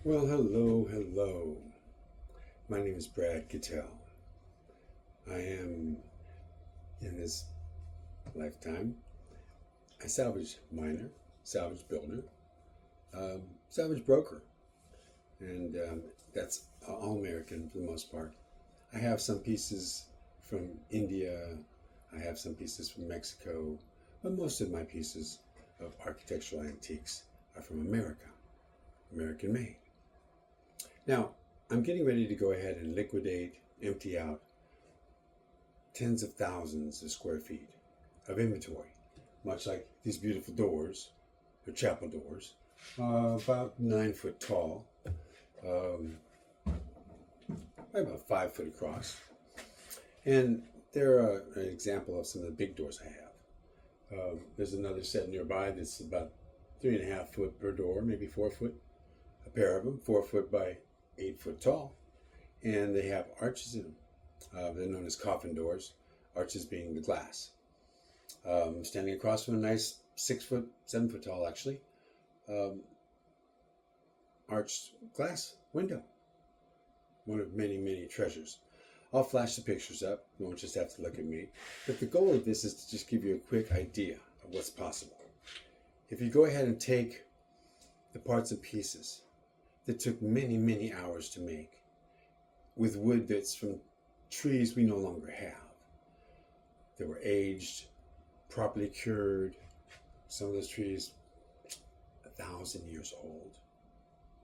Well, hello. My name is Brad Kittel. I am, in this lifetime, a salvage miner, salvage builder, salvage broker, and that's all American for the most part. I have some pieces from India, I have some pieces from Mexico, but most of my pieces of architectural antiques are from America, American made. Now, I'm getting ready to go ahead and liquidate, empty out tens of thousands of square feet of inventory, much like these beautiful doors, they're chapel doors, about 9 foot tall, um, about 5 foot across. And they're an example of some of the big doors I have. There's another set nearby that's about 3.5 foot per door, maybe 4 foot, a pair of them, 4 foot by 8 foot tall, and they have arches in them. They're known as coffin doors, arches being the glass. Standing across from a nice 6 foot, 7 foot tall, actually, arched glass window. One of many, many treasures. I'll flash the pictures up. You won't just have to look at me. But the goal of this is to just give you a quick idea of what's possible. If you go ahead and take the parts and pieces that took many, many hours to make, with wood that's from trees we no longer have, that were aged, properly cured, some of those trees 1,000 years old,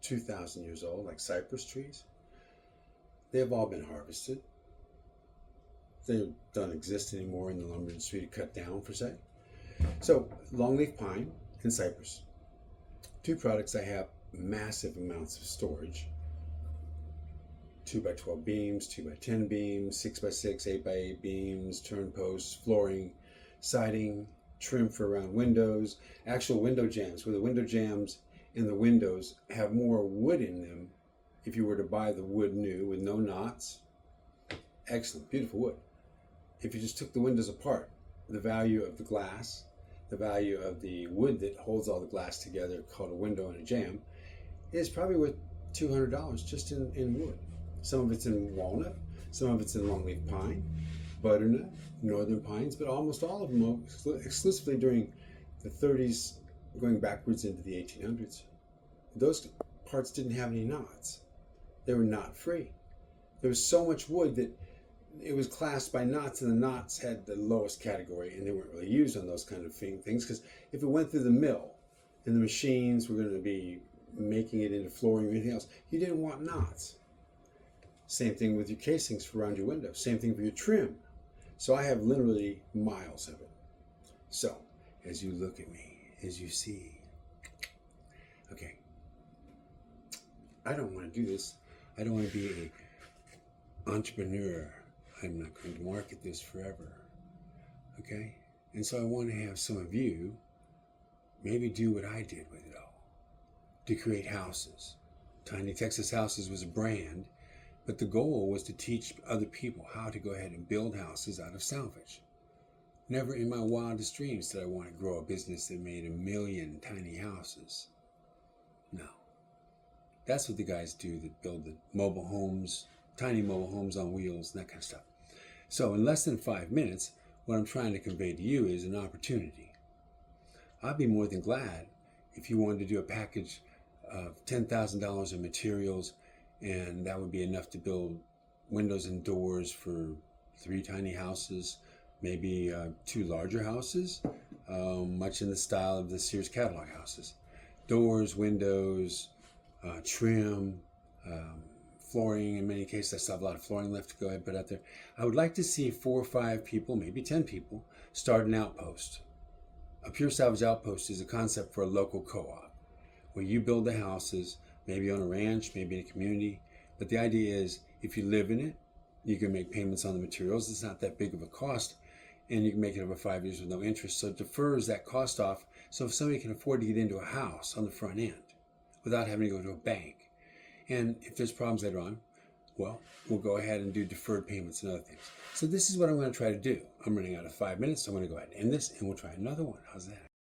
2,000 years old, like cypress trees, they have all been harvested. They don't exist anymore in the lumber industry to cut down, per se. So, longleaf pine and cypress. Two products I have massive amounts of storage. 2x12 beams, 2x10 beams, 6x6, 8x8 beams, turn posts, flooring, siding, trim for around windows, actual window jambs, where the window jambs and the windows have more wood in them if you were to buy the wood new with no knots. Excellent, beautiful wood. If you just took the windows apart, the value of the glass, the value of the wood that holds all the glass together, called a window and a jamb, is probably worth $200 just in wood. Some of it's in walnut, some of it's in longleaf pine, butternut, northern pines, but almost all of them exclusively during the 30s, going backwards into the 1800s. Those parts didn't have any knots. They were knot free. There was so much wood that it was classed by knots, and the knots had the lowest category, and they weren't really used on those kind of things, because if it went through the mill and the machines were going to be making it into flooring or anything else, you didn't want knots. Same thing with your casings for around your window. Same thing for your trim. So I have literally miles of it. So as you look at me, as you see, okay, I don't want to do this. I don't want to be an entrepreneur. I'm not going to market this forever. Okay? And so I want to have some of you maybe do what I did with it all. To create houses. Tiny Texas Houses was a brand, but the goal was to teach other people how to go ahead and build houses out of salvage. Never in my wildest dreams did I want to grow a business that made 1 million tiny houses. No. That's what the guys do that build the mobile homes, tiny mobile homes on wheels, and that kind of stuff. So in less than 5 minutes, what I'm trying to convey to you is an opportunity. I'd be more than glad if you wanted to do a package of $10,000 in materials, and that would be enough to build windows and doors for 3 tiny houses, maybe 2 larger houses, much in the style of the Sears catalog houses. Doors, windows, trim, flooring. In many cases, I still have a lot of flooring left to go ahead and put out there. I would like to see 4 or 5 people, maybe 10 people, start an outpost. A Pure Salvage Outpost is a concept for a local co-op where you build the houses, maybe on a ranch, maybe in a community. But the idea is, if you live in it, you can make payments on the materials. It's not that big of a cost, and you can make it over 5 years with no interest. So it defers that cost off. So if somebody can afford to get into a house on the front end without having to go to a bank, and if there's problems later on, well, we'll go ahead and do deferred payments and other things. So this is what I'm going to try to do. I'm running out of 5 minutes, so I'm going to go ahead and end this, and we'll try another one. How's that?